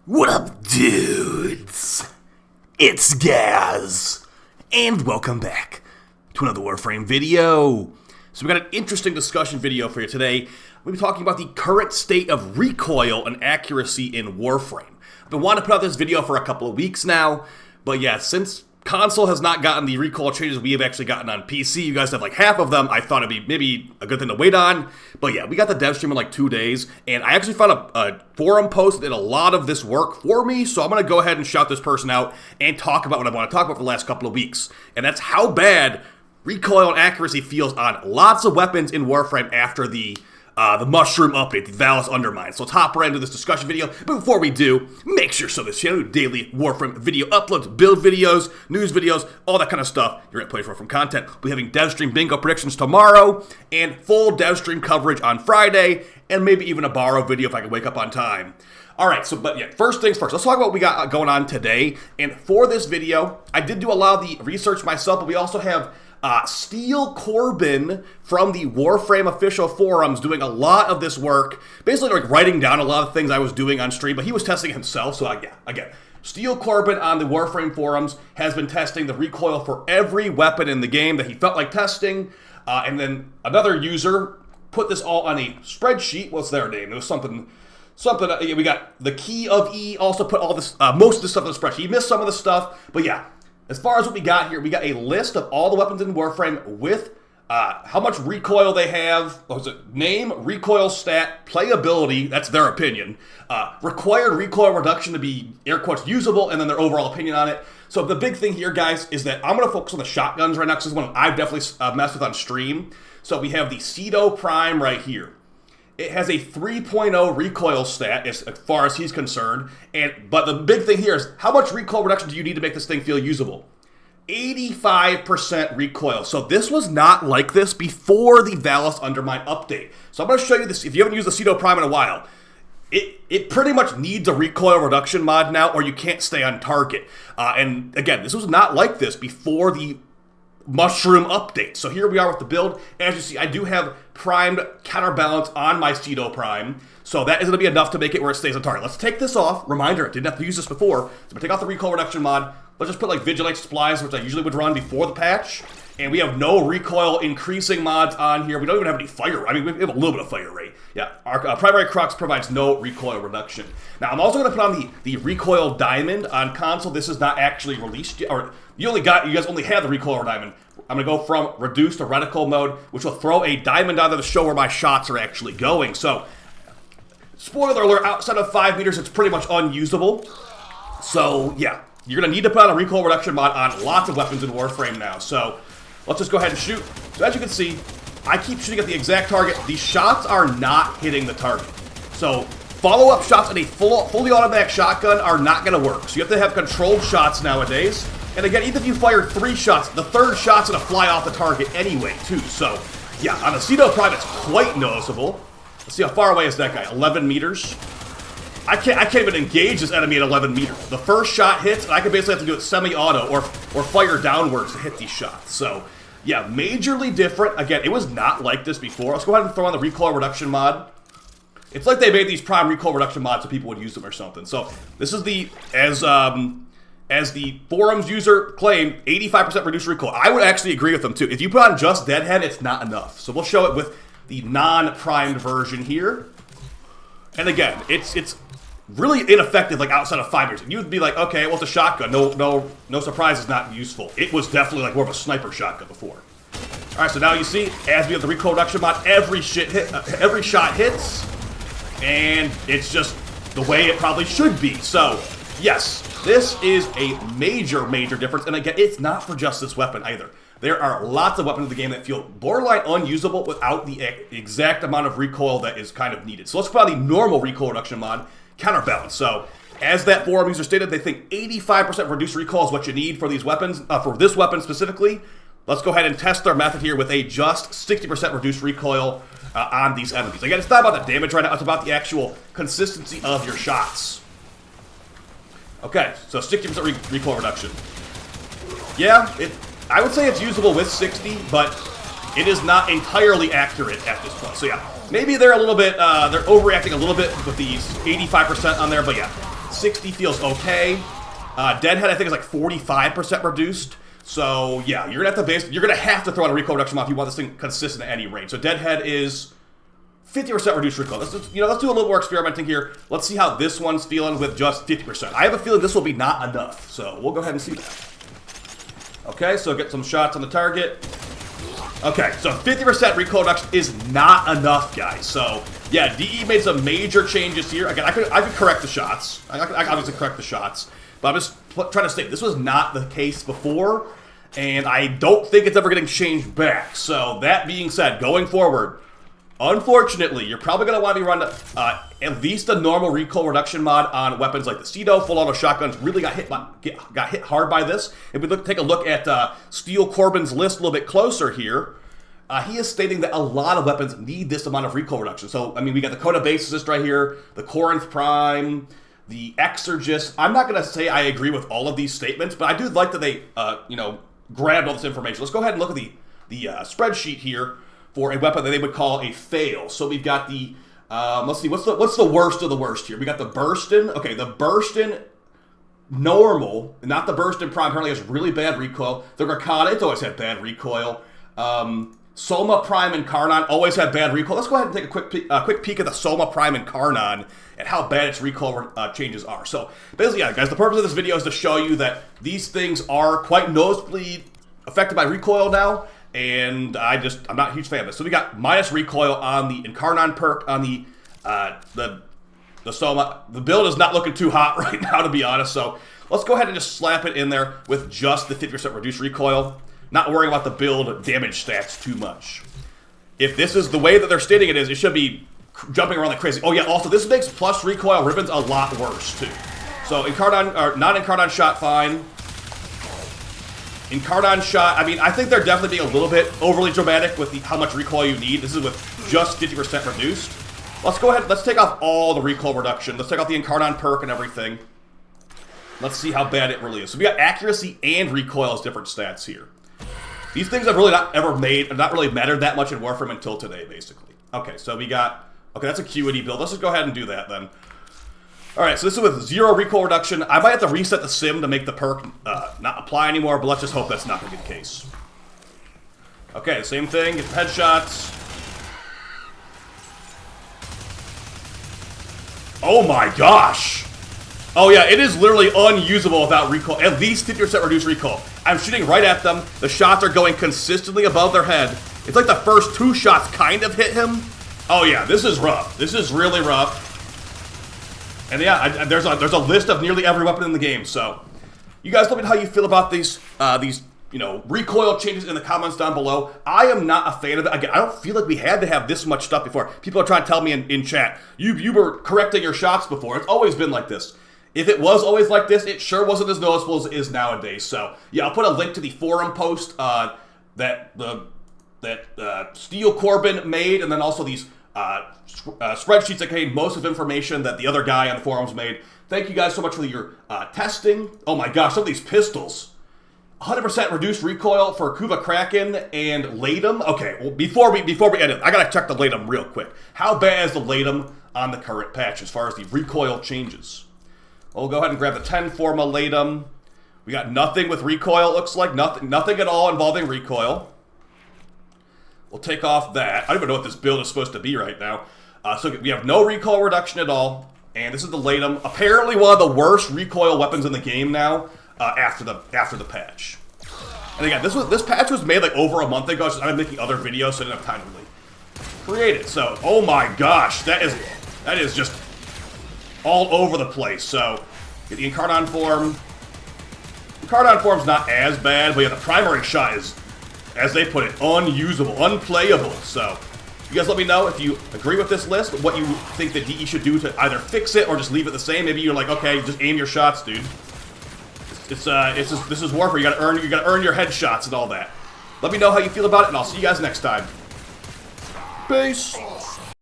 What up, dudes? It's Gaz, and welcome back to another Warframe video. So we got an interesting discussion video for you today. We'll be talking about the current state of recoil and accuracy in Warframe. I've been wanting to put out this video for a couple of weeks now, but yeah, since console has not gotten the recoil changes we have actually gotten on PC, you guys have like half of them, I thought it'd be maybe a good thing to wait on. But yeah, we got the dev stream in like 2 days, and I actually found a forum post that did a lot of this work for me, so I'm going to go ahead and shout this person out and talk about what I want to talk about for the last couple of weeks. And that's how bad recoil and accuracy feels on lots of weapons in Warframe after the mushroom update, the Valis Undermine. So let's hop right into this discussion video. But before we do, make sure so this channel do daily Warframe video uploads, build videos, news videos, all that kind of stuff. You're at Play Warframe content. We'll be having dev stream bingo predictions tomorrow, and full dev stream coverage on Friday, and maybe even a borrow video if I can wake up on time. Alright, but yeah, first things first, let's talk about what we got going on today. And for this video, I did do a lot of the research myself, but we also have steelkorbin from the Warframe official forums doing a lot of this work, basically like writing down a lot of things I was doing on stream, but he was testing himself, so yeah, again, steelkorbin on the Warframe forums has been testing the recoil for every weapon in the game that he felt like testing, and then another user put this all on a spreadsheet. What's their name? It was something, we got the Key of E also put all this, most of the stuff on the spreadsheet. He missed some of the stuff, but yeah. As far as what we got here, we got a list of all the weapons in Warframe with how much recoil they have, name, recoil stat, playability, that's their opinion, required recoil reduction to be, air quotes, usable, and then their overall opinion on it. So the big thing here, guys, is that I'm going to focus on the shotguns right now, because this is one I've definitely messed with on stream. So we have the Ceddo Prime right here. It has a 3.0 recoil stat as far as he's concerned, but the big thing here is how much recoil reduction do you need to make this thing feel usable? 85% recoil. So this was not like this before the Valis Undermine update. So I'm going to show you this. If you haven't used the Ceddo Prime in a while, it pretty much needs a recoil reduction mod now, or you can't stay on target. And again, this was not like this before the mushroom update. So here we are with the build. As you see, I do have primed counterbalance on my Ceddo Prime, so that is going to be enough to make it where it stays on target. Let's take this off. Reminder, I didn't have to use this before. So I'm going to take off the recoil reduction mod. Let's just put like Vigilante Supplies, which I usually would run before the patch. And we have no recoil increasing mods on here. We don't even have any fire. I mean, we have a little bit of fire rate. Yeah, our primary crux provides no recoil reduction. Now, I'm also going to put on the recoil diamond on console. This is not actually released yet, or you guys only have the recoil diamond. I'm going to go from reduced to reticle mode, which will throw a diamond on there to show where my shots are actually going. So, spoiler alert, outside of 5 meters, it's pretty much unusable. So, yeah, you're going to need to put on a recoil reduction mod on lots of weapons in Warframe now. So, let's just go ahead and shoot. So as you can see, I keep shooting at the exact target. These shots are not hitting the target. So follow-up shots in a fully automatic shotgun are not going to work. So you have to have controlled shots nowadays. And again, even if you fire 3 shots, the third shot's going to fly off the target anyway, too. So yeah, on the Ceddo Prime, it's quite noticeable. Let's see how far away is that guy. 11 meters. I can't even engage this enemy at 11 meters. The first shot hits, and I can basically have to do it semi-auto or fire downwards to hit these shots. So, yeah, majorly different. Again, it was not like this before. Let's go ahead and throw on the recoil reduction mod. It's like they made these prime recoil reduction mods so people would use them or something. So, this is the, as the forums user claimed, 85% reduced recoil. I would actually agree with them, too. If you put on just Deadhead, it's not enough. So, we'll show it with the non-primed version here. And again, it's really ineffective, like outside of 5 meters. You'd be like, okay, well, it's a shotgun. No surprise, it's not useful. It was definitely like more of a sniper shotgun before. All right, so now you see, as we have the recoil reduction mod, every shot hits, and it's just the way it probably should be. So, yes, this is a major difference. And again, it's not for just this weapon either. There are lots of weapons in the game that feel borderline unusable without the exact amount of recoil that is kind of needed. So let's put on the normal recoil reduction mod, counterbalance. So, as that forum user stated, they think 85% reduced recoil is what you need for these weapons, for this weapon specifically. Let's go ahead and test our method here with a just 60% reduced recoil on these enemies. Again, it's not about the damage right now, it's about the actual consistency of your shots. Okay, so 60% recoil reduction. Yeah, I would say it's usable with 60, but it is not entirely accurate at this point. So yeah, maybe they're a little bit, they're overreacting a little bit with these 85% on there, but yeah, 60 feels okay. Deadhead, I think, is like 45% reduced. So yeah, you're gonna have to throw on a recoil reduction mod if you want this thing consistent at any range. So Deadhead is 50% reduced recoil. Let's do a little more experimenting here. Let's see how this one's feeling with just 50%. I have a feeling this will be not enough, so we'll go ahead and see that. Okay, so get some shots on the target. Okay, so 50% recoil reduction is not enough, guys. So yeah, DE made some major changes here. Again, I could correct the shots. I could obviously correct the shots, but I'm just trying to state this was not the case before, and I don't think it's ever getting changed back. So that being said, going forward, unfortunately, you're probably going to want to be running at least a normal recoil reduction mod on weapons like the Ceddo. Full auto shotguns really got hit hard by this. If we take a look at steelkorbin's list a little bit closer here, he is stating that a lot of weapons need this amount of recoil reduction. So, I mean, we got the Coda Basist right here, the Corinth Prime, the Exorgist. I'm not going to say I agree with all of these statements, but I do like that they, grabbed all this information. Let's go ahead and look at the spreadsheet here for a weapon that they would call a fail. So we've got the, let's see, what's the worst of the worst here? We got the Burstin. Okay, the Burstin normal, not the Burstin Prime, apparently has really bad recoil. The Recoil always had bad recoil. Soma Prime and Karnan always had bad recoil. Let's go ahead and take a quick peek at the Soma Prime and Karnan and how bad its recoil changes are. So basically, yeah, guys, the purpose of this video is to show you that these things are quite noticeably affected by recoil now. And I'm not a huge fan of this. So we got minus recoil on the Incarnon perk on the Soma. The build is not looking too hot right now, to be honest. So let's go ahead and just slap it in there with just the 50% reduced recoil. Not worrying about the build damage stats too much. If this is the way that they're stating it is, it should be jumping around like crazy. Oh yeah, also this makes plus recoil ribbons a lot worse too. So Incarnon, or non-Incarnon shot fine. Incarnon shot, I mean, I think they're definitely being a little bit overly dramatic with how much recoil you need. This is with just 50% reduced. Let's go ahead, let's take off all the recoil reduction. Let's take off the Incarnon perk and everything. Let's see how bad it really is. So we got accuracy and recoil as different stats here. These things have really not really mattered that much in Warframe until today, basically. Okay, so we got, okay, that's a QED build. Let's just go ahead and do that then. Alright, so this is with 0 recoil reduction. I might have to reset the sim to make the perk not apply anymore, but let's just hope that's not going to be the case. Okay, same thing, get the headshots. Oh my gosh! Oh yeah, it is literally unusable without recoil, at least 50% reduced recoil. I'm shooting right at them, the shots are going consistently above their head. It's like the first 2 shots kind of hit him. Oh yeah, this is rough. This is really rough. And yeah, there's a list of nearly every weapon in the game. So, you guys let me know how you feel about these recoil changes in the comments down below. I am not a fan of it. Again, I don't feel like we had to have this much stuff before. People are trying to tell me in chat, you were correcting your shots before. It's always been like this. If it was always like this, it sure wasn't as noticeable as it is nowadays. So, yeah, I'll put a link to the forum post that steelkorbin made, and then also these spreadsheets that contain most of information that the other guy on the forums made. Thank you guys so much for your testing. Oh my gosh, some of these pistols. 100% reduced recoil for Kuva Kraken and Laetum. Okay, well, before we edit, I gotta check the Laetum real quick. How bad is the Laetum on the current patch as far as the recoil changes? We'll go ahead and grab the 10 Forma Laetum. We got nothing with recoil, it looks like. Nothing at all involving recoil. We'll take off that. I don't even know what this build is supposed to be right now. So we have no recoil reduction at all. And this is the Laetum. Apparently one of the worst recoil weapons in the game now after the patch. And again, this patch was made like over a month ago. So I'm making other videos, so I didn't have time to really create it. So, oh my gosh, that is just all over the place. So, get the Incarnon form. Incarnon form's not as bad, but yeah, the primary shot is, as they put it, unusable, unplayable. So, you guys let me know if you agree with this list, what you think the DE should do to either fix it or just leave it the same. Maybe you're like, okay, just aim your shots, dude. This is Warframe. You gotta earn your headshots and all that. Let me know how you feel about it, and I'll see you guys next time. Peace.